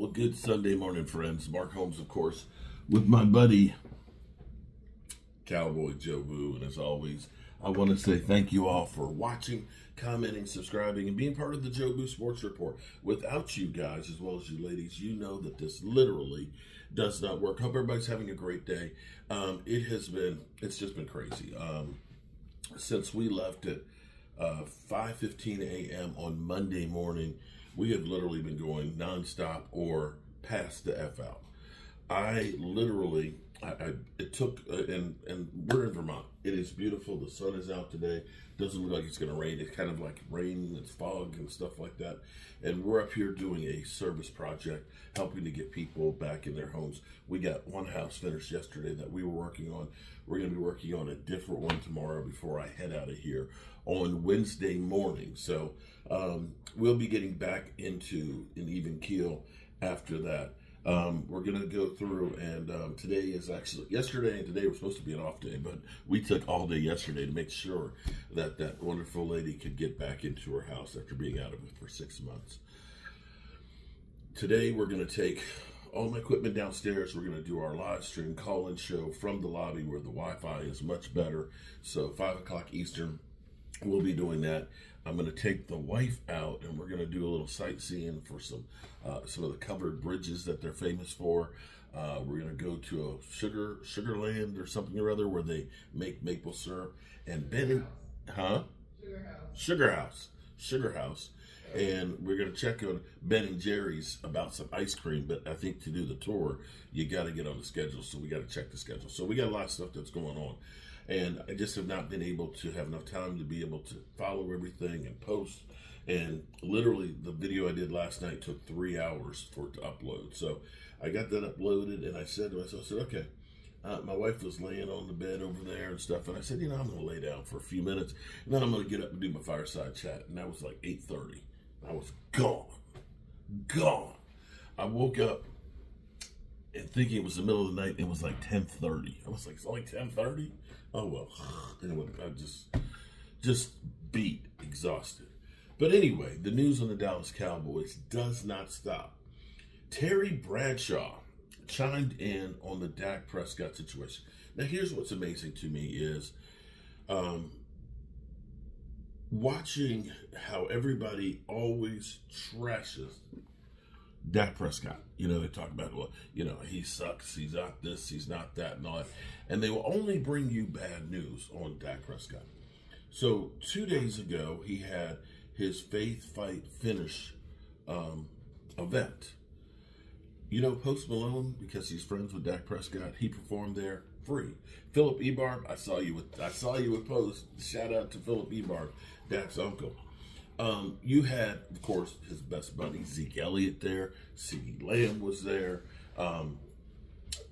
Well, good Sunday morning, friends. Mark Holmes, of course, with my buddy, Cowboy Joe Boo. And as always, I want to say thank you all for watching, commenting, subscribing, and being part of the Joe Boo Sports Report. Without you guys, as well as you ladies, you know that this literally does not work. Hope everybody's having a great day. It's just been crazy. Since we left at 5:15 a.m. on Monday morning, we have literally been going nonstop or past the F out. It took, and we're in Vermont. It is beautiful. The sun is out today. Doesn't look like it's going to rain. It's kind of like rain, it's fog and stuff like that. And we're up here doing a service project, helping to get people back in their homes. We got one house finished yesterday that we were working on. We're going to be working on a different one tomorrow before I head out of here on Wednesday morning. So we'll be getting back into an even keel after that. We're going to go through, and today is actually, yesterday and today were supposed to be an off day, but we took all day yesterday to make sure that that wonderful lady could get back into her house after being out of it for 6 months. Today we're going to take all my equipment downstairs. We're going to do our live stream call-in show from the lobby where the Wi-Fi is much better. So 5 o'clock Eastern, we'll be doing that. I'm going to take the wife out, and we're going to do a little sightseeing for some of the covered bridges that they're famous for. We're going to go to a sugar land or something or other where they make maple syrup. And Benny, Sugar House. And we're going to check on Ben and Jerry's about some ice cream. But I think to do the tour, you got to get on the schedule. So we got to check the schedule. So we got a lot of stuff that's going on. And I just have not been able to have enough time to be able to follow everything and post. And literally, the video I did last night took 3 hours for it to upload. So I got that uploaded, and I said to myself, okay. My wife was laying on the bed over there and stuff, and I said, I'm going to lay down for a few minutes, and then I'm going to get up and do my fireside chat. And that was like 8:30. I was gone. I woke up and thinking it was the middle of the night. It was like 10:30. I was like, it's only 10:30? Oh, well. Anyway, I just beat, exhausted. But anyway, the news on the Dallas Cowboys does not stop. Terry Bradshaw chimed in on the Dak Prescott situation. Now, here's what's amazing to me is watching how everybody always trashes Dak Prescott. They talk about, well, he sucks, he's not this, he's not that, and all that. And they will only bring you bad news on Dak Prescott. So 2 days ago, he had his Faith Fight Finish event. Post Malone, because he's friends with Dak Prescott, he performed there free. Philip Ebarb, I saw you with Post. Shout out to Philip Ebarb, Dak's uncle. You had, of course, his best buddy Zeke Elliott there. CeeDee Lamb was there.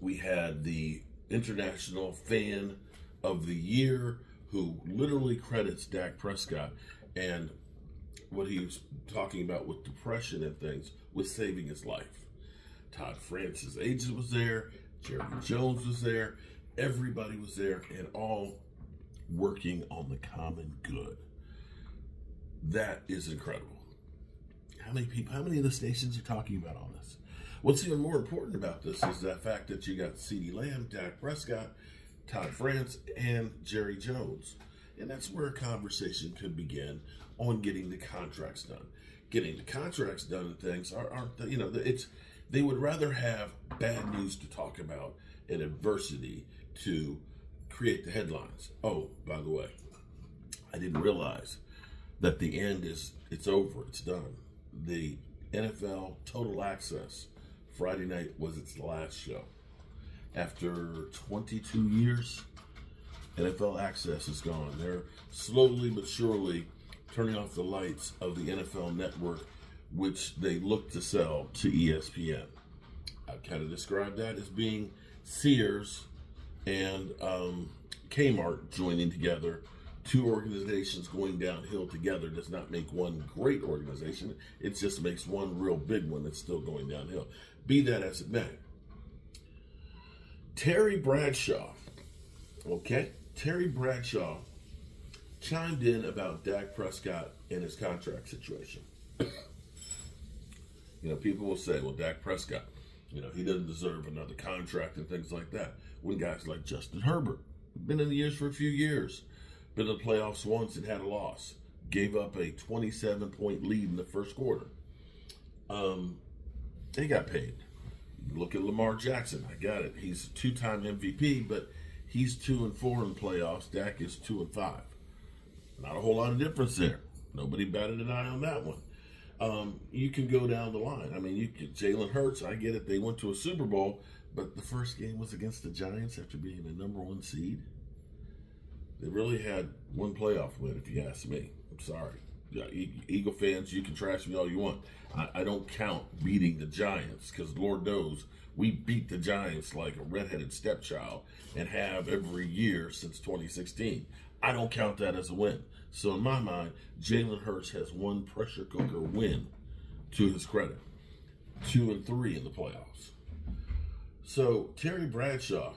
We had the International Fan of the Year, who literally credits Dak Prescott and what he was talking about with depression and things with saving his life. Todd Francis' agent was there. Jerry Jones was there. Everybody was there, and all working on the common good. That is incredible. How many of the stations are talking about all this? What's even more important about this is the fact that you got CeeDee Lamb, Dak Prescott, Todd France, and Jerry Jones. And that's where a conversation could begin on getting the contracts done. Getting the contracts done and things they would rather have bad news to talk about and adversity to create the headlines. Oh, by the way, I didn't realize that the end it's over, it's done. The NFL Total Access Friday night was its last show. After 22 years, NFL Access is gone. They're slowly but surely turning off the lights of the NFL Network, which they look to sell to ESPN. I kind of describe that as being Sears and Kmart joining together. Two organizations going downhill together does not make one great organization. It just makes one real big one that's still going downhill. Be that as it may. Terry Bradshaw chimed in about Dak Prescott and his contract situation. You know, people will say, well, Dak Prescott, you know, he doesn't deserve another contract and things like that. When guys like Justin Herbert, been in the years for a few years, been in the playoffs once and had a loss, gave up a 27-point lead in the first quarter. They got paid. Look at Lamar Jackson. I got it. He's a two-time MVP, but he's 2-4 in the playoffs. Dak is 2-5. Not a whole lot of difference there. Nobody batted an eye on that one. You can go down the line. I mean, Jalen Hurts, I get it. They went to a Super Bowl, but the first game was against the Giants after being the #1 seed. They really had one playoff win, if you ask me. I'm sorry. Yeah, Eagle fans, you can trash me all you want. I don't count beating the Giants because Lord knows we beat the Giants like a redheaded stepchild and have every year since 2016. I don't count that as a win. So in my mind, Jalen Hurts has one pressure cooker win to his credit. 2-3 in the playoffs. So Terry Bradshaw,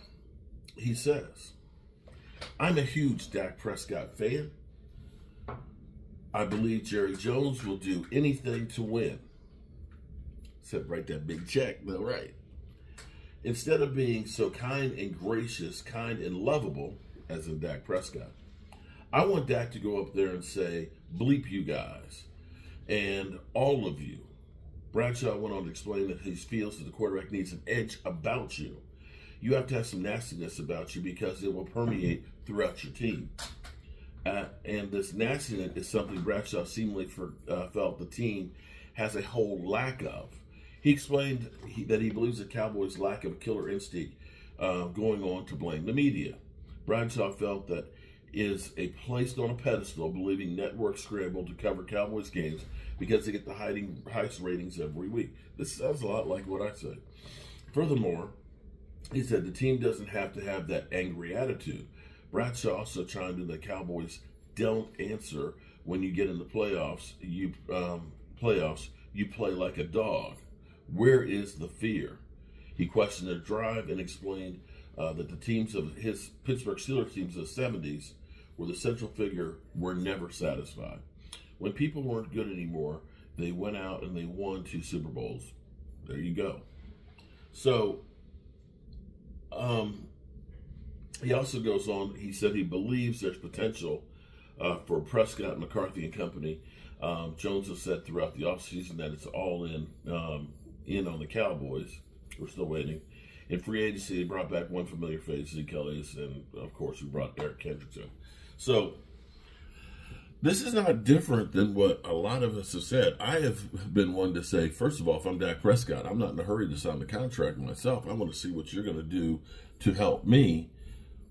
he says, I'm a huge Dak Prescott fan. I believe Jerry Jones will do anything to win. Except write that big check, though, right? Instead of being so kind and gracious, kind and lovable, as in Dak Prescott, I want Dak to go up there and say, bleep you guys, and all of you. Bradshaw went on to explain that he feels that the quarterback needs an edge about you. You have to have some nastiness about you because it will permeate throughout your team. And this nastiness is something Bradshaw seemingly felt the team has a whole lack of. He explained that he believes the Cowboys' lack of a killer instinct going on to blame the media. Bradshaw felt that is a placed on a pedestal, believing networks scramble to cover Cowboys games because they get the highest ratings every week. This sounds a lot like what I said. Furthermore, he said the team doesn't have to have that angry attitude. Bradshaw also chimed in that Cowboys don't answer when you get in the playoffs. You play like a dog. Where is the fear? He questioned their drive and explained that the teams of his Pittsburgh Steelers teams of the 70s were the central figure were never satisfied. When people weren't good anymore, they went out and they won 2 Super Bowls. There you go. So, he also goes on, he said he believes there's potential for Prescott, McCarthy, and company. Jones has said throughout the offseason that it's all in on the Cowboys. We're still waiting. In free agency, they brought back one familiar face, Zeke Elliott, and of course, we brought Eric Kendrickson. So, this is not different than what a lot of us have said. I have been one to say, first of all, if I'm Dak Prescott, I'm not in a hurry to sign the contract myself. I want to see what you're going to do to help me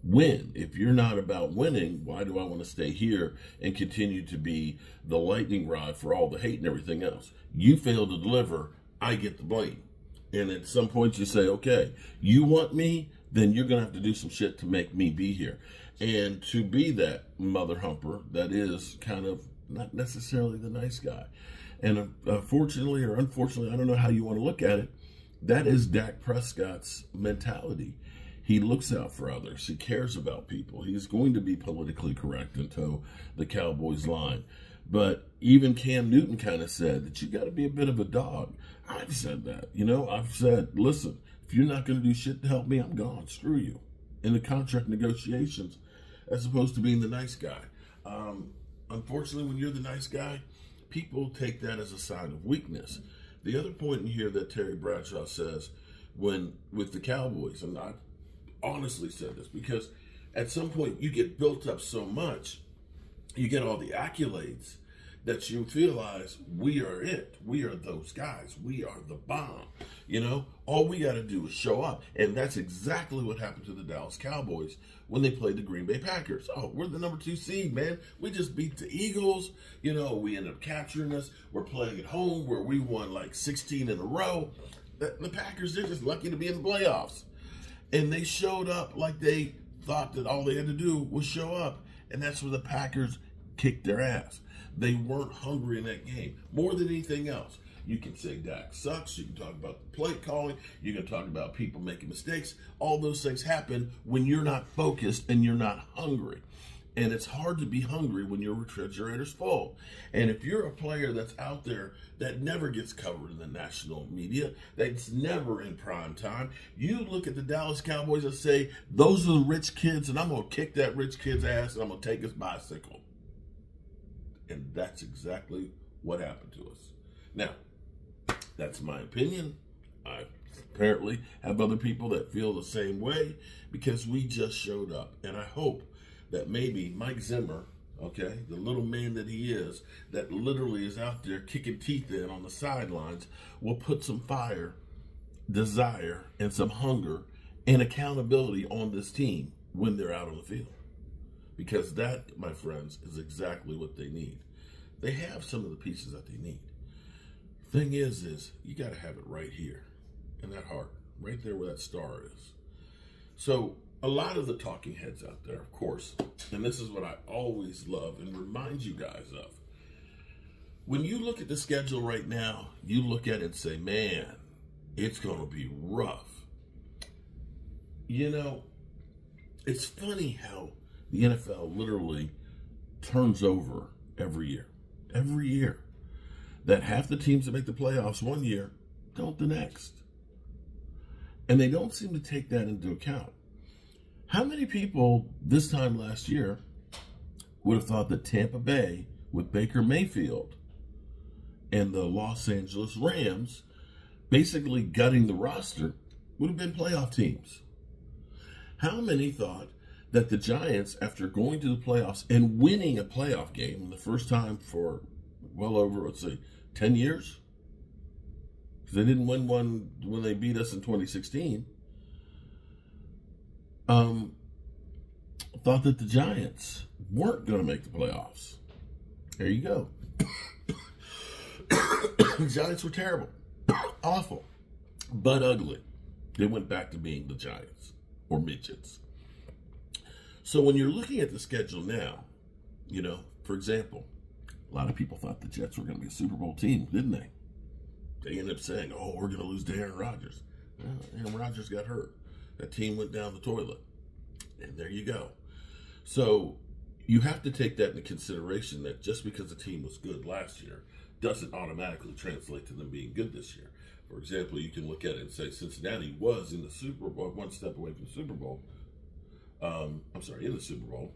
win. If you're not about winning, why do I want to stay here and continue to be the lightning rod for all the hate and everything else? You fail to deliver, I get the blame. And at some point you say, okay, you want me, then you're going to have to do some shit to make me be here. And to be that mother humper that is kind of not necessarily the nice guy. And fortunately or unfortunately, I don't know how you want to look at it, that is Dak Prescott's mentality. He looks out for others. He cares about people. He's going to be politically correct and toe the Cowboys line. But even Cam Newton kind of said that you got to be a bit of a dog. I've said that. You know, I've said, listen, if you're not going to do shit to help me, I'm gone. Screw you. In the contract negotiations, as opposed to being the nice guy. Unfortunately, when you're the nice guy, people take that as a sign of weakness. The other point in here that Terry Bradshaw says with the Cowboys, and I honestly said this, because at some point you get built up so much, you get all the accolades that you realize we are it. We are those guys. We are the bomb. You know, all we got to do is show up. And that's exactly what happened to the Dallas Cowboys when they played the Green Bay Packers. Oh, we're the #2 seed, man. We just beat the Eagles. You know, we ended up capturing us. We're playing at home where we won like 16 in a row. The Packers, they're just lucky to be in the playoffs. And they showed up like they thought that all they had to do was show up. And that's where the Packers kicked their ass. They weren't hungry in that game. More than anything else. You can say Dak sucks. You can talk about the play calling. You can talk about people making mistakes. All those things happen when you're not focused and you're not hungry. And it's hard to be hungry when your refrigerator's full. And if you're a player that's out there that never gets covered in the national media, that's never in prime time, you look at the Dallas Cowboys and say, those are the rich kids, and I'm going to kick that rich kid's ass, and I'm going to take his bicycle. And that's exactly what happened to us. Now, that's my opinion. I apparently have other people that feel the same way because we just showed up. And I hope that maybe Mike Zimmer, okay, the little man that he is, that literally is out there kicking teeth in on the sidelines, will put some fire, desire, and some hunger and accountability on this team when they're out on the field. Because that, my friends, is exactly what they need. They have some of the pieces that they need. Thing is you got to have it right here in that heart, right there where that star is. So a lot of the talking heads out there, of course, and this is what I always love and remind you guys of. When you look at the schedule right now, you look at it and say, man, it's going to be rough. You know, it's funny how the NFL literally turns over every year. Every year. That half the teams that make the playoffs one year don't the next. And they don't seem to take that into account. How many people this time last year would have thought that Tampa Bay with Baker Mayfield and the Los Angeles Rams basically gutting the roster would have been playoff teams? How many thought that the Giants, after going to the playoffs and winning a playoff game the first time for well over, let's say, 10 years? Because they didn't win one when they beat us in 2016. Thought that the Giants weren't going to make the playoffs. There you go. The Giants were terrible. Awful. But ugly. They went back to being the Giants. Or midgets. So when you're looking at the schedule now, you know, for example, a lot of people thought the Jets were going to be a Super Bowl team, didn't they? They ended up saying, oh, we're going to lose to Aaron Rodgers. Well, Aaron Rodgers got hurt. That team went down the toilet. And there you go. So you have to take that into consideration that just because a team was good last year doesn't automatically translate to them being good this year. For example, you can look at it and say Cincinnati was in the Super Bowl, one step away from the Super Bowl. In the Super Bowl.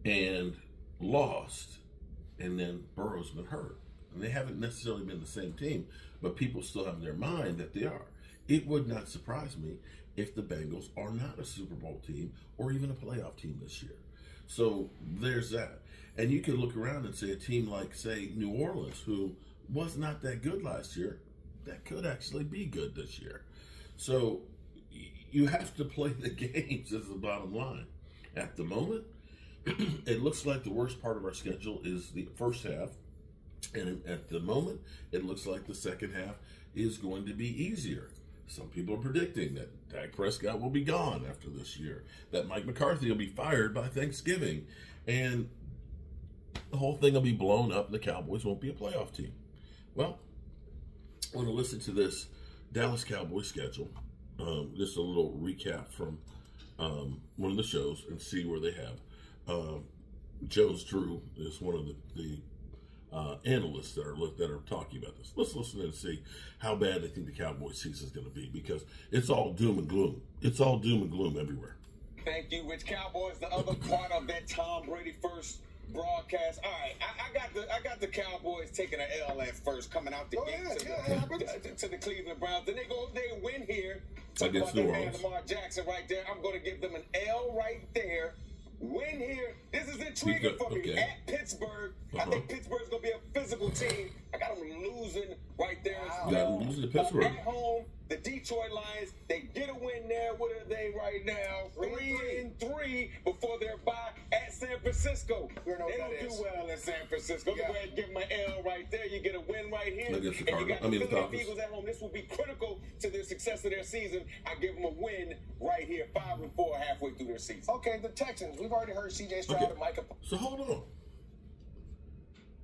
And lost, and then Burrow's been hurt. And they haven't necessarily been the same team, but people still have in their mind that they are. It would not surprise me if the Bengals are not a Super Bowl team or even a playoff team this year. So there's that. And you can look around and say a team like, say, New Orleans, who was not that good last year, that could actually be good this year. So you have to play the games is the bottom line. At the moment, it looks like the worst part of our schedule is the first half. And at the moment, it looks like the second half is going to be easier. Some people are predicting that Dak Prescott will be gone after this year, that Mike McCarthy will be fired by Thanksgiving, and the whole thing will be blown up and the Cowboys won't be a playoff team. Well, I want to listen to this Dallas Cowboys schedule, just a little recap from one of the shows and see where they have. Joe's Drew is one of the analysts that are talking about this. Let's listen and see how bad they think the Cowboys season is going to be, because it's all doom and gloom. It's all doom and gloom everywhere. Thank you, Rich. Cowboys, the other part of that Tom Brady first broadcast. All right, I got the Cowboys taking an L at first, coming out the gate to the Cleveland Browns. Then they win here. Talk about that man Lamar Jackson right there. I'm going to give them an L right there. Win here. This is intriguing for me. At Pittsburgh, I think Pittsburgh's going to be a physical team. I got them losing right there. Wow. Got them losing to Pittsburgh. At home, the Detroit Lions, they get a win there. What are they right now? 3-3 before their bye at San Francisco. They don't do well in San Francisco. Go ahead and give them an L right there. You get a win right here. And you got the Philadelphia Eagles at home. This will be critical to the success of their season. I give them a win right here, 5-4 halfway through their season. Okay, the Texans. We've already heard C.J. Stroud and Micah. So hold on.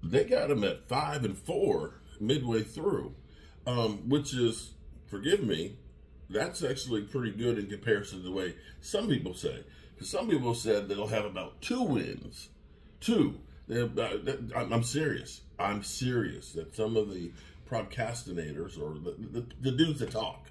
They got them at 5-4 midway through, which is, forgive me, that's actually pretty good in comparison to the way some people say. Some people said they'll have about 2 wins. 2. I'm serious. I'm serious that some of the procrastinators or the dudes that talk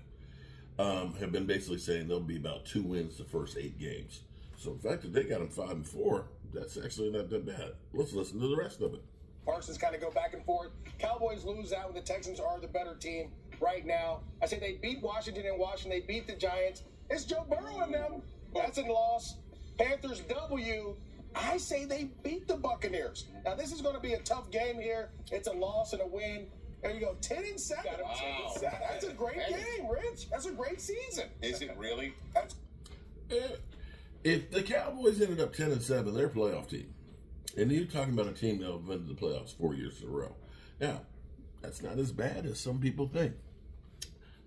have been basically saying there'll be about 2 wins the first 8 games. So the fact that they got them 5-4, that's actually not that bad. Let's listen to the rest of it. Parsons kind of go back and forth. Cowboys lose out, and the Texans are the better team right now. I say they beat Washington and Washington. They beat the Giants. It's Joe Burrow and them. That's a loss. Panthers W. I say they beat the Buccaneers. Now, this is going to be a tough game here. It's a loss and a win. There you go, 10-7. Wow. That's a great game, Rich. That's a great season. Is it really? If the Cowboys ended up 10-7, they're a playoff team. And you're talking about a team that have been to the playoffs 4 years in a row. Now, that's not as bad as some people think.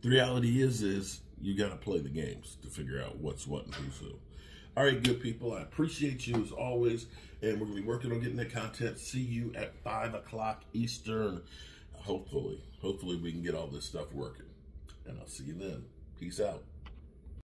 The reality is you got to play the games to figure out what's what and who's who. All right, good people. I appreciate you as always. And we're going to be working on getting that content. See you at 5 o'clock Eastern. Hopefully we can get all this stuff working. And I'll see you then. Peace out.